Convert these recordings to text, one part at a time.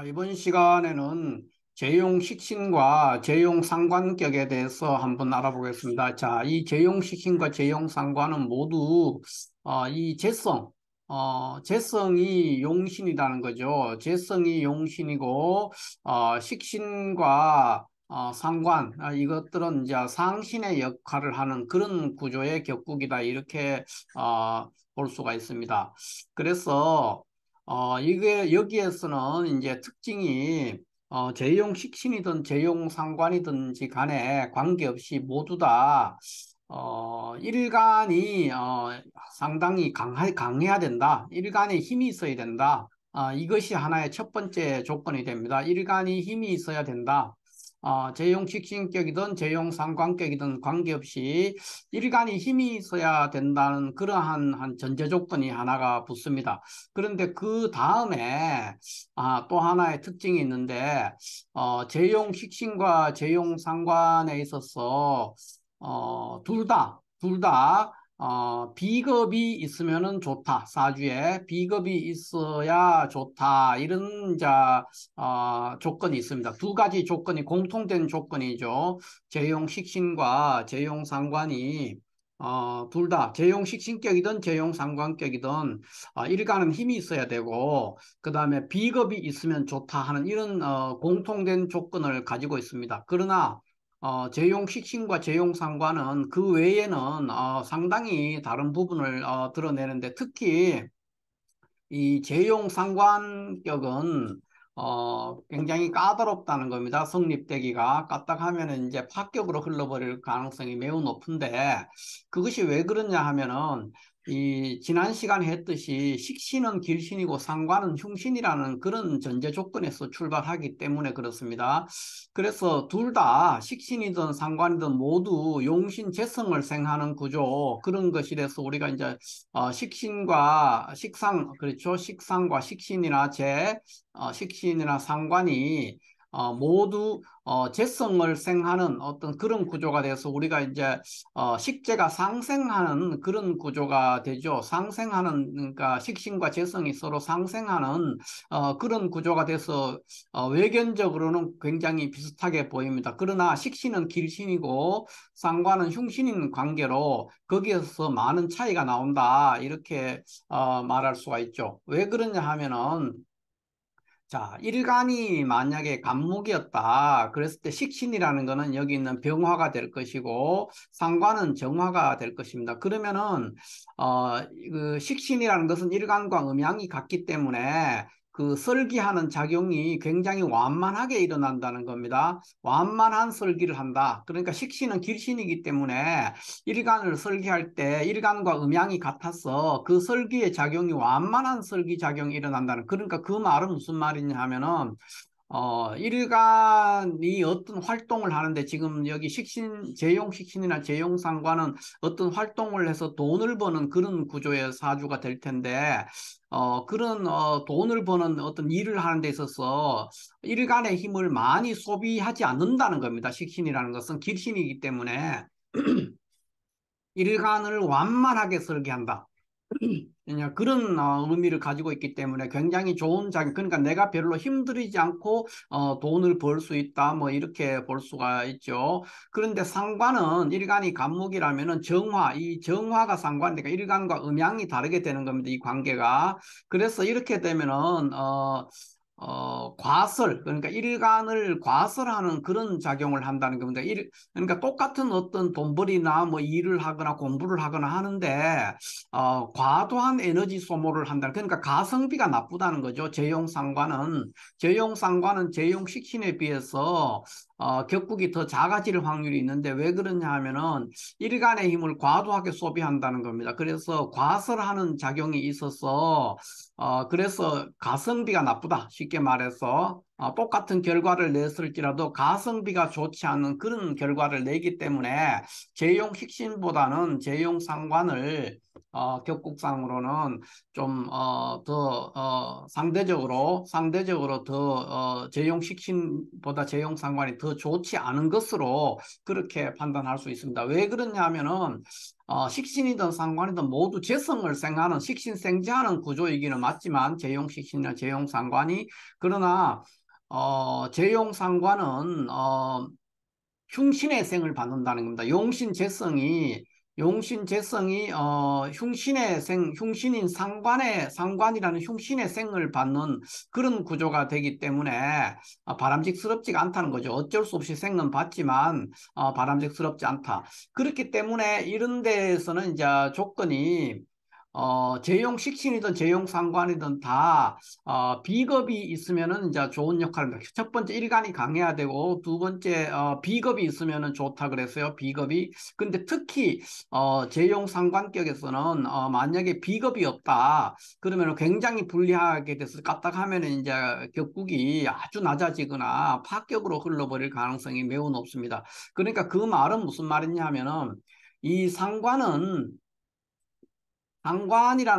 이번 시간에는 재용식신과 재용상관격에 대해서 한번 알아보겠습니다. 자, 이 재용식신과 재용상관은 모두 이 재성이 용신이라는 거죠. 재성이 용신이고 식신과 상관, 이것들은 이제 상신의 역할을 하는 그런 구조의 격국이다. 이렇게 볼 수가 있습니다. 그래서 이게 여기에서는 이제 특징이 재용 식신이든 재용 상관이든지 간에 관계없이 모두 다 일간이 상당히 강해야 된다. 일간에 힘이 있어야 된다. 이것이 하나의 첫 번째 조건이 됩니다. 일간이 힘이 있어야 된다. 재용식신격이든 재용상관격이든 관계없이 일간이 힘이 있어야 된다는 그러한 한 전제 조건이 하나가 붙습니다. 그런데 그 다음에 또 하나의 특징이 있는데 재용식신과 재용상관에 있어서 둘다 비겁이 있으면은 좋다. 사주에 비겁이 있어야 좋다. 이런 조건이 있습니다. 두 가지 조건이 공통된 조건이죠. 재용식신과 재용상관이 둘 다 재용식신격이든 재용상관격이든 일간은 힘이 있어야 되고 그 다음에 비겁이 있으면 좋다 하는 이런 공통된 조건을 가지고 있습니다. 그러나 재용식신과 재용상관은 그 외에는 상당히 다른 부분을 드러내는데 특히 이 재용상관격은 굉장히 까다롭다는 겁니다. 성립되기가 까딱하면 이제 파격으로 흘러버릴 가능성이 매우 높은데 그것이 왜 그러냐 하면은 이 지난 시간에 했듯이 식신은 길신이고 상관은 흉신이라는 그런 전제 조건에서 출발하기 때문에 그렇습니다. 그래서 둘 다 식신이든 상관이든 모두 용신 재성을 생하는 구조 그런 것이라서 우리가 이제 식신과 식상, 그렇죠. 식상과 식신이나 식신이나 상관이 모두 재성을 생하는 어떤 그런 구조가 돼서 우리가 이제 식재가 상생하는 그런 구조가 되죠. 상생하는, 그러니까 식신과 재성이 서로 상생하는 그런 구조가 돼서 외견적으로는 굉장히 비슷하게 보입니다. 그러나 식신은 길신이고 상관은 흉신인 관계로 거기에서 많은 차이가 나온다. 이렇게 말할 수가 있죠. 왜 그러냐 하면은 자, 일간이 만약에 간목이었다. 그랬을 때 식신이라는 거는 여기 있는 병화가 될 것이고 상관은 정화가 될 것입니다. 그러면은 그 식신이라는 것은 일간과 음양이 같기 때문에 그 설기하는 작용이 굉장히 완만하게 일어난다는 겁니다. 완만한 설기를 한다. 그러니까 식신은 길신이기 때문에 일간을 설계할 때 일간과 음양이 같아서 그 설기의 작용이 완만한 설기 작용이 일어난다는 그러니까 그 말은 무슨 말이냐 하면은 일간이 어떤 활동을 하는데 지금 여기 재용식신이나 재용상관은 어떤 활동을 해서 돈을 버는 그런 구조의 사주가 될 텐데, 그런, 돈을 버는 어떤 일을 하는 데 있어서 일간의 힘을 많이 소비하지 않는다는 겁니다. 식신이라는 것은 길신이기 때문에 일간을 완만하게 설계한다. 그냥 그런 의미를 가지고 있기 때문에 굉장히 좋은 작용. 그러니까 내가 별로 힘들이지 않고 돈을 벌 수 있다. 뭐 이렇게 볼 수가 있죠. 그런데 상관은 일간이 간목이라면은 이 정화가 상관이니까 일간과 음양이 다르게 되는 겁니다. 이 관계가. 그래서 이렇게 되면은 과설, 그러니까 일간을 과설하는 그런 작용을 한다는 겁니다. 그러니까 똑같은 어떤 돈벌이나 뭐 일을 하거나 공부를 하거나 하는데, 과도한 에너지 소모를 한다. 그러니까 가성비가 나쁘다는 거죠. 재용상관은 재용식신에 비해서 격국이 더 작아질 확률이 있는데 왜 그러냐 하면은 일간의 힘을 과도하게 소비한다는 겁니다. 그래서 과설하는 작용이 있어서 그래서 가성비가 나쁘다. 쉽게 말해서 똑같은 결과를 냈을지라도 가성비가 좋지 않은 그런 결과를 내기 때문에 재용식신보다는 재용상관을 격국상으로는 좀 더 상대적으로 더 재용식신보다 재용상관이 더 좋지 않은 것으로 그렇게 판단할 수 있습니다. 왜 그러냐면은 식신이든 상관이든 모두 재성을 생하는 식신생재하는 구조이기는 맞지만 재용식신이나 재용상관이 그러나 재용상관은 흉신의 생을 받는다는 겁니다. 용신재성이 흉신의 생, 흉신인 상관이라는 흉신의 생을 받는 그런 구조가 되기 때문에 바람직스럽지가 않다는 거죠. 어쩔 수 없이 생은 받지만 바람직스럽지 않다. 그렇기 때문에 이런 데에서는 이제 조건이 재용 식신이든 재용 상관이든 다 비겁이 있으면은 이제 좋은 역할을 합니다. 첫 번째 일간이 강해야 되고 두 번째 비겁이 있으면은 좋다 그랬어요. 비겁이. 근데 특히 재용 상관격에서는 만약에 비겁이 없다 그러면 굉장히 불리하게 돼서 까딱하면은 이제 격국이 아주 낮아지거나 파격으로 흘러버릴 가능성이 매우 높습니다. 그러니까 그 말은 무슨 말이냐 하면은 이 상관이라는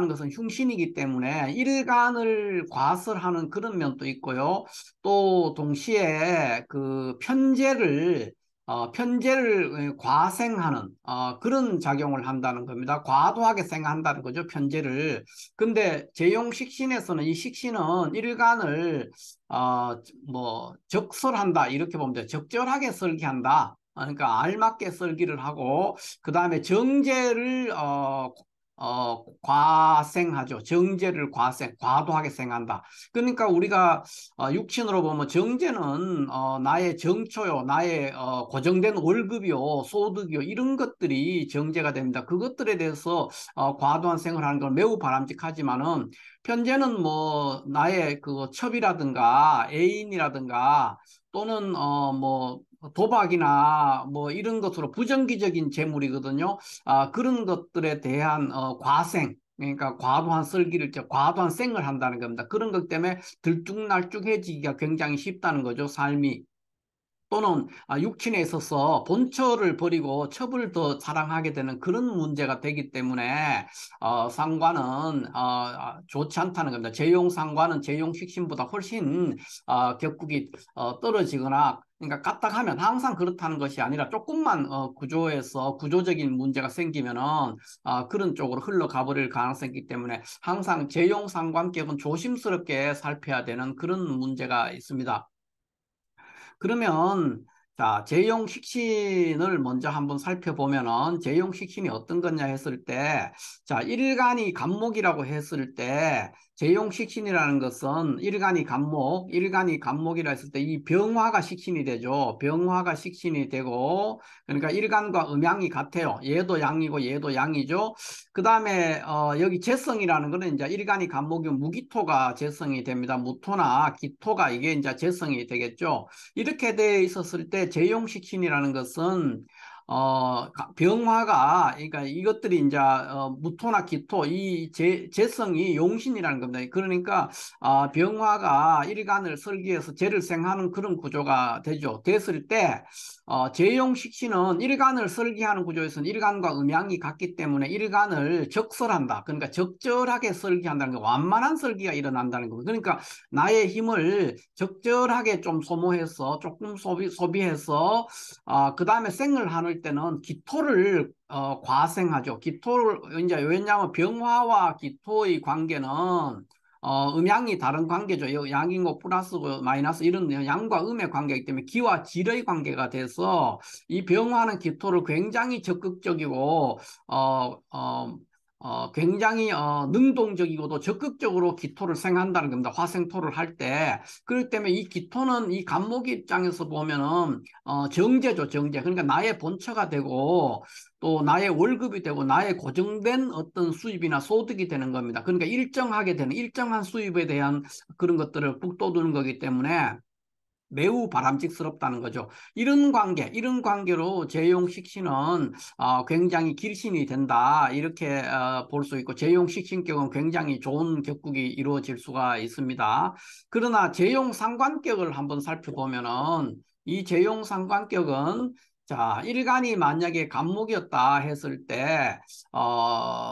것은 흉신이기 때문에 일간을 과설하는 그런 면도 있고요. 또 동시에 그 편재를 과생하는 그런 작용을 한다는 겁니다. 과도하게 생각한다는 거죠. 편재를. 근데 재용식신에서는 이 식신은 일간을 적설한다 이렇게 보면 돼요. 적절하게 설계한다. 그러니까 알맞게 설계를 하고 그 다음에 정제를 과생하죠. 정제를 과도하게 생한다. 그러니까 우리가 육신으로 보면 정제는 나의 정초요, 나의 고정된 월급이요, 소득이요, 이런 것들이 정제가 됩니다. 그것들에 대해서 과도한 생을 하는 건 매우 바람직하지만은 편제는 뭐 나의 그 첩이라든가 애인이라든가 또는 도박이나 뭐 이런 것으로 부정기적인 재물이거든요. 그런 것들에 대한 과생, 그러니까 과도한 설기를, 과도한 생을 한다는 겁니다. 그런 것 때문에 들쭉날쭉해지기가 굉장히 쉽다는 거죠, 삶이. 또는 육친에 있어서 본처를 버리고 첩을 더 사랑하게 되는 그런 문제가 되기 때문에 상관은 좋지 않다는 겁니다. 재용상관은 재용식신보다 훨씬 격국이 떨어지거나 그러니까 까딱하면 항상 그렇다는 것이 아니라 조금만 구조에서 구조적인 문제가 생기면은 그런 쪽으로 흘러가 버릴 가능성이 있기 때문에 항상 재용상관격은 조심스럽게 살펴야 되는 그런 문제가 있습니다. 그러면 자, 재용식신을 먼저 한번 살펴보면은 재용식신이 어떤 거냐 했을 때 자, 일간이 간목이라고 했을 때 재용식신이라는 것은 일간이 간목이라 했을 때 이 병화가 식신이 되죠. 병화가 식신이 되고 그러니까 일간과 음양이 같아요. 얘도 양이고 얘도 양이죠. 그 다음에 여기 재성이라는 거는 이제 일간이 간목이면 무기토가 재성이 됩니다. 무토나 기토가 이게 이제 재성이 되겠죠. 이렇게 돼 있었을 때 재용식신이라는 것은 병화가 그러니까 이것들이 이제 무토나 기토 이 재성이 용신이라는 겁니다. 그러니까 병화가 일간을 설계해서 재를 생하는 그런 구조가 되죠. 됐을 때 재용식신은 일간을 설계하는 구조에서는 일간과 음양이 같기 때문에 일간을 적설한다. 그러니까 적절하게 설계한다는 거, 완만한 설계가 일어난다는 거. 그러니까 나의 힘을 적절하게 좀 소모해서 조금 소비해서 그 다음에 생을 하는 때는 기토를 과생하죠. 기토를 이제 왜냐하면 병화와 기토의 관계는 음양이 다른 관계죠. 양인고 플러스 마이너스 이런 양과 음의 관계이기 때문에 기와 질의 관계가 돼서 이 병화는 기토를 굉장히 적극적이고 굉장히 능동적이고도 적극적으로 기토를 생한다는 겁니다. 화생토를 할 때. 그렇기 때문에 이 기토는 이 간목 입장에서 보면은 정제죠, 정제. 그러니까 나의 본처가 되고 또 나의 월급이 되고 나의 고정된 어떤 수입이나 소득이 되는 겁니다. 그러니까 일정하게 되는 일정한 수입에 대한 그런 것들을 북돋우는 거기 때문에 매우 바람직스럽다는 거죠. 이런 관계로 재용식신은 굉장히 길신이 된다. 이렇게 볼 수 있고 재용식신격은 굉장히 좋은 격국이 이루어질 수가 있습니다. 그러나 재용상관격을 한번 살펴보면은 이 재용상관격은 자, 일간이 만약에 간목이었다 했을 때,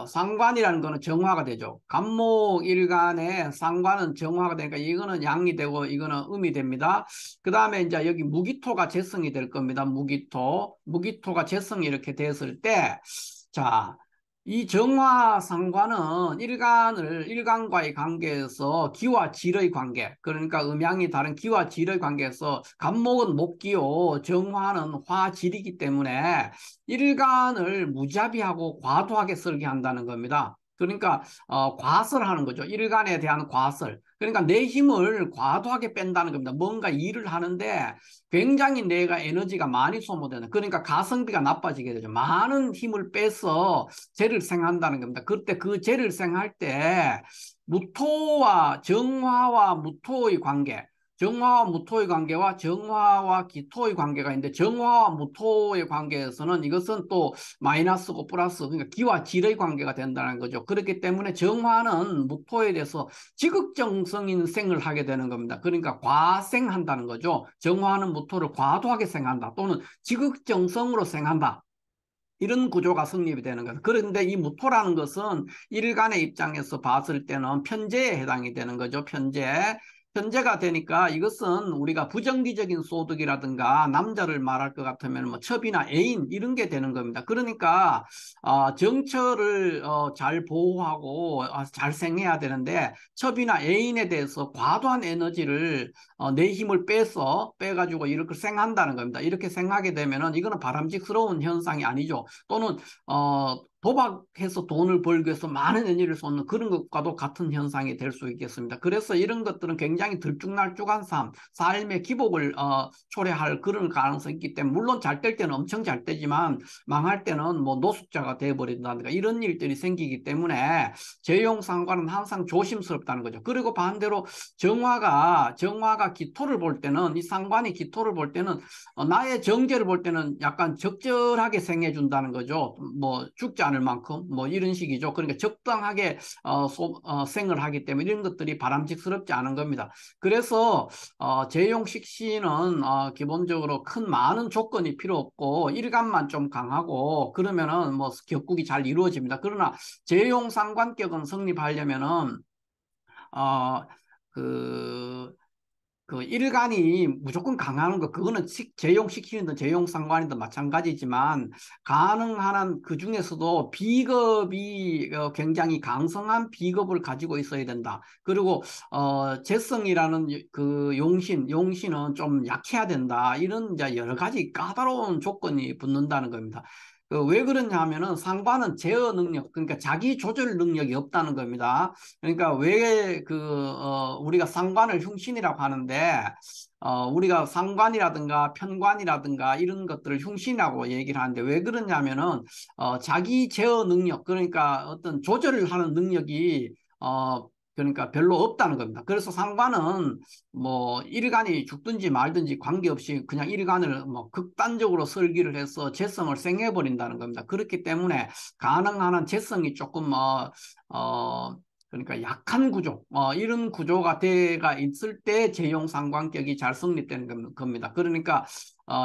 상관이라는 거는 정화가 되죠. 간목 일간에 상관은 정화가 되니까 이거는 양이 되고 이거는 음이 됩니다. 그 다음에 이제 여기 무기토가 재성이 될 겁니다. 무기토가 재성이 이렇게 됐을 때, 자, 이 정화상관은 일간과의 관계에서 기와 질의 관계, 그러니까 음양이 다른 기와 질의 관계에서 간목은 목기요, 정화는 화질이기 때문에 일간을 무자비하고 과도하게 설계한다는 겁니다. 그러니까 과설하는 거죠. 일간에 대한 과설. 그러니까 내 힘을 과도하게 뺀다는 겁니다. 뭔가 일을 하는데 굉장히 내가 에너지가 많이 소모되는, 그러니까 가성비가 나빠지게 되죠. 많은 힘을 빼서 재를 생한다는 겁니다. 그때 그 재를 생할 때 무토와 정화와 무토의 관계, 정화와 무토의 관계와 정화와 기토의 관계가 있는데, 정화와 무토의 관계에서는 이것은 또 마이너스고 플러스, 그러니까 기와 질의 관계가 된다는 거죠. 그렇기 때문에 정화는 무토에 대해서 지극정성인 생을 하게 되는 겁니다. 그러니까 과생한다는 거죠. 정화는 무토를 과도하게 생한다, 또는 지극정성으로 생한다. 이런 구조가 성립이 되는 거예요. 그런데 이 무토라는 것은 일간의 입장에서 봤을 때는 편재에 해당이 되는 거죠. 편재. 편재가 되니까 이것은 우리가 부정기적인 소득이라든가, 남자를 말할 것 같으면 뭐 첩이나 애인 이런 게 되는 겁니다. 그러니까 정처를 잘 보호하고 잘 생해야 되는데, 첩이나 애인에 대해서 과도한 에너지를 내 힘을 빼가지고 이렇게 생한다는 겁니다. 이렇게 생하게 되면은 이거는 바람직스러운 현상이 아니죠. 또는 도박해서 돈을 벌기 위해서 많은 에너지를 쏟는 그런 것과도 같은 현상이 될 수 있겠습니다. 그래서 이런 것들은 굉장히 들쭉날쭉한 삶의 기복을 초래할 그런 가능성이 있기 때문에, 물론 잘 될 때는 엄청 잘 되지만 망할 때는 뭐 노숙자가 되어버린다든가 이런 일들이 생기기 때문에 재용상관은 항상 조심스럽다는 거죠. 그리고 반대로 정화가 기토를 볼 때는, 이 상관이 기토를 볼 때는 나의 정제를 볼 때는 약간 적절하게 생해준다는 거죠. 뭐 죽지 않을 만큼 뭐 이런 식이죠. 그러니까 적당하게 생을 하기 때문에 이런 것들이 바람직스럽지 않은 겁니다. 그래서 재용식신은 기본적으로 많은 조건이 필요 없고 일간만 좀 강하고 그러면은 뭐 격국이 잘 이루어집니다. 그러나 재용상관격은 성립하려면은 어, 그 일간이 무조건 강하는 거, 그거는 재용시키는 재용상관이든 마찬가지지만, 가능한 한 그 중에서도 비겁이 굉장히 강성한 비겁을 가지고 있어야 된다. 그리고 재성이라는 그 용신은 좀 약해야 된다. 이런 이제 여러 가지 까다로운 조건이 붙는다는 겁니다. 왜 그러냐 하면은 상관은 제어 능력, 그러니까 자기 조절 능력이 없다는 겁니다. 그러니까 왜 우리가 상관을 흉신이라고 하는데, 우리가 상관이라든가 편관이라든가 이런 것들을 흉신이라고 얘기를 하는데, 왜 그러냐면은 자기 제어 능력, 그러니까 어떤 조절을 하는 능력이 그러니까 별로 없다는 겁니다. 그래서 상관은 뭐 일간이 죽든지 말든지 관계없이 그냥 일간을 뭐 극단적으로 설계를 해서 재성을 생해버린다는 겁니다. 그렇기 때문에 가능한 한 재성이 조금 그러니까 약한 구조, 이런 구조가 돼가 있을 때 재용상관격이 잘 성립되는 겁니다. 그러니까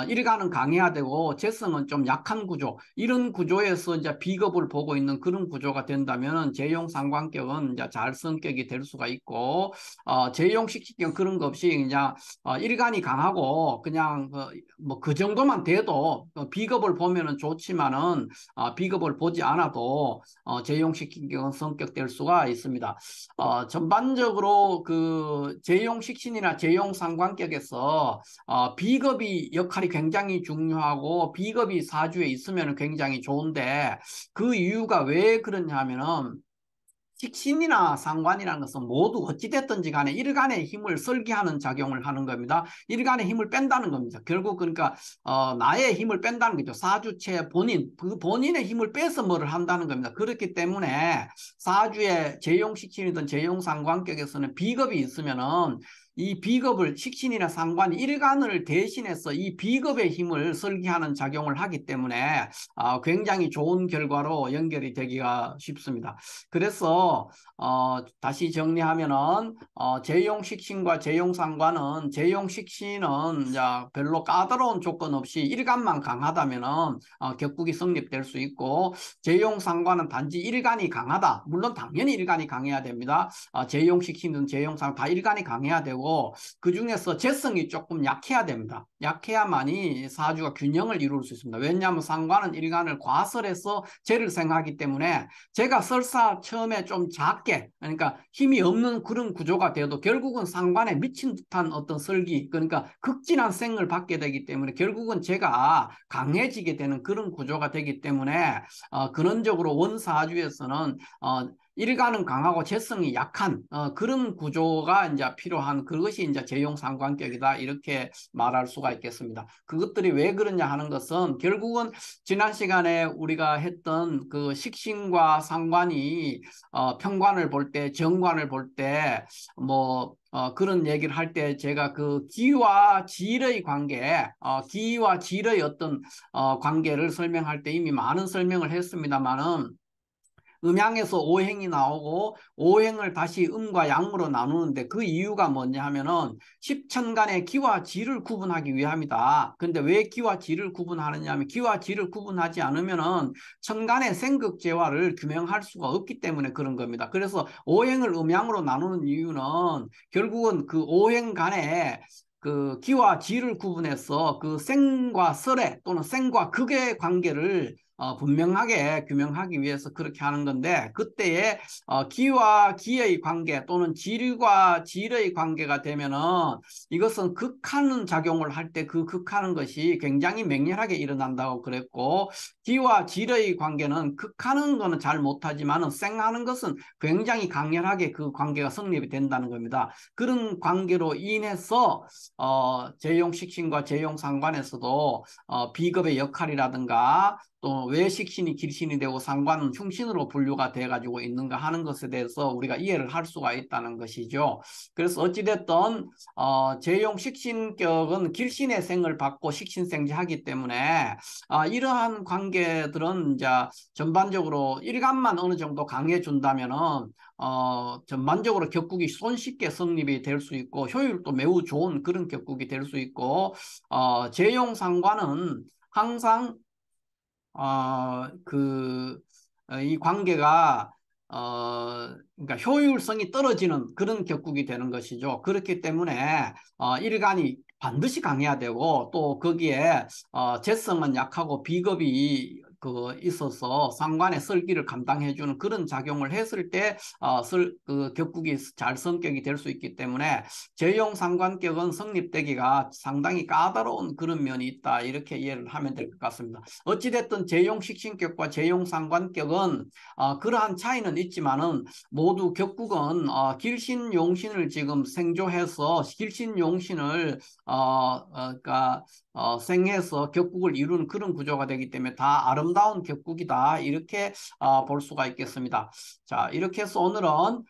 일간은 강해야 되고 재성은 좀 약한 구조, 이런 구조에서 이제 비겁을 보고 있는 그런 구조가 된다면 재용상관격은 이제 잘 성격이 될 수가 있고, 재용식경 그런 거 없이 그냥 일간이 강하고 그냥 뭐 그 정도만 돼도 비겁을 보면은 좋지만은 비겁을 보지 않아도 재용식경 성격될 수가 있습니다. 전반적으로 그 재용식신이나 재용상관격에서 비겁이 역할이 굉장히 중요하고 비겁이 사주에 있으면 굉장히 좋은데, 그 이유가 왜 그러냐 하면은 식신이나 상관이라는 것은 모두 어찌됐든지 간에 일간의 힘을 설계하는 작용을 하는 겁니다. 일간의 힘을 뺀다는 겁니다. 결국 그러니까 나의 힘을 뺀다는 거죠. 사주체 본인, 그 본인의 힘을 빼서 뭐를 한다는 겁니다. 그렇기 때문에 사주의 재용식신이든 재용상관격에서는 비겁이 있으면은 이 비겁을, 식신이나 상관이 일간을 대신해서 이 비겁의 힘을 설계하는 작용을 하기 때문에 굉장히 좋은 결과로 연결이 되기가 쉽습니다. 그래서 다시 정리하면은 재용식신과 재용상관은, 재용식신은 이제 별로 까다로운 조건 없이 일간만 강하다면은 격국이 성립될 수 있고, 재용상관은 단지 일간이 강하다. 물론 당연히 일간이 강해야 됩니다. 재용식신은 재용상 다 일간이 강해야 되고, 되고 그 중에서 재성이 조금 약해야 됩니다. 약해야만이 사주가 균형을 이룰 수 있습니다. 왜냐하면 상관은 일간을 과설해서 재를 생하기 때문에 제가 설사 처음에 좀 작게 그러니까 힘이 없는 그런 구조가 되어도 결국은 상관에 미친 듯한 어떤 설기 그러니까 극진한 생을 받게 되기 때문에 결국은 제가 강해지게 되는 그런 구조가 되기 때문에 근원적으로 원사주에서는 일간은 강하고 재성이 약한 그런 구조가 이제 필요한 그것이 이제 재용상관격이다 이렇게 말할 수가 있겠습니다. 그것들이 왜 그러냐 하는 것은 결국은 지난 시간에 우리가 했던 그 식신과 상관이 평관을 볼 때, 정관을 볼 때 뭐 그런 얘기를 할 때 제가 그 기와 질의 관계, 기와 질의 어떤 관계를 설명할 때 이미 많은 설명을 했습니다만은 음양에서 오행이 나오고 오행을 다시 음과 양으로 나누는데 그 이유가 뭐냐 하면은 십천간의 기와 지를 구분하기 위함이다. 근데 왜 기와 지를 구분하느냐 하면 기와 지를 구분하지 않으면은 천간의 생극재화를 규명할 수가 없기 때문에 그런 겁니다. 그래서 오행을 음양으로 나누는 이유는 결국은 그 오행 간에 그 기와 지를 구분해서 그 생과 설의 또는 생과 극의 관계를 분명하게 규명하기 위해서 그렇게 하는 건데 그때에 기와 기의 관계 또는 질과 질의 관계가 되면은 이것은 극하는 작용을 할 때 그 극하는 것이 굉장히 맹렬하게 일어난다고 그랬고 기와 질의 관계는 극하는 거는 잘 못하지만은 생하는 것은 굉장히 강렬하게 그 관계가 성립이 된다는 겁니다. 그런 관계로 인해서 재용식신과 재용상관에서도 비겁의 역할이라든가 또 왜 식신이 길신이 되고 상관은 흉신으로 분류가 돼 가지고 있는가 하는 것에 대해서 우리가 이해를 할 수가 있다는 것이죠. 그래서 어찌됐든 재용 식신격은 길신의 생을 받고 식신생지하기 때문에 이러한 관계들은 이제 전반적으로 일간만 어느 정도 강해 준다면은 전반적으로 격국이 손쉽게 성립이 될 수 있고 효율도 매우 좋은 그런 격국이 될 수 있고 재용 상관은 항상 이 관계가 그러니까 효율성이 떨어지는 그런 격국이 되는 것이죠. 그렇기 때문에 일간이 반드시 강해야 되고 또 거기에 재성은 약하고 비겁이 있어서 상관의 설기를 감당해주는 그런 작용을 했을 때 그 격국이 잘 성격이 될 수 있기 때문에 재용 상관격은 성립되기가 상당히 까다로운 그런 면이 있다 이렇게 이해를 하면 될 것 같습니다. 어찌됐든 재용식신격과 재용상관격은 그러한 차이는 있지만은 모두 격국은 길신용신을 지금 생조해서 길신용신을 그러니까 생해서 격국을 이루는 그런 구조가 되기 때문에 다 아름다운 격국이다 이렇게 볼 수가 있겠습니다. 자, 이렇게 해서 오늘은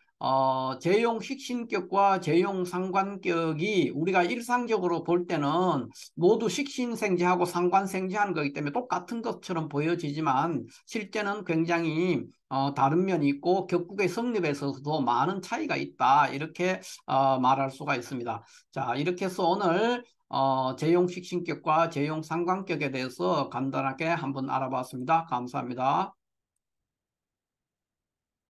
재용 식신격과 재용 상관격이 우리가 일상적으로 볼 때는 모두 식신생지하고 상관생지하는 거기 때문에 똑같은 것처럼 보여지지만 실제는 굉장히 다른 면이 있고 격국의 성립에 있어서도 많은 차이가 있다 이렇게 말할 수가 있습니다. 자, 이렇게 해서 오늘 재용 식신격과 재용 상관격에 대해서 간단하게 한번 알아봤습니다. 감사합니다.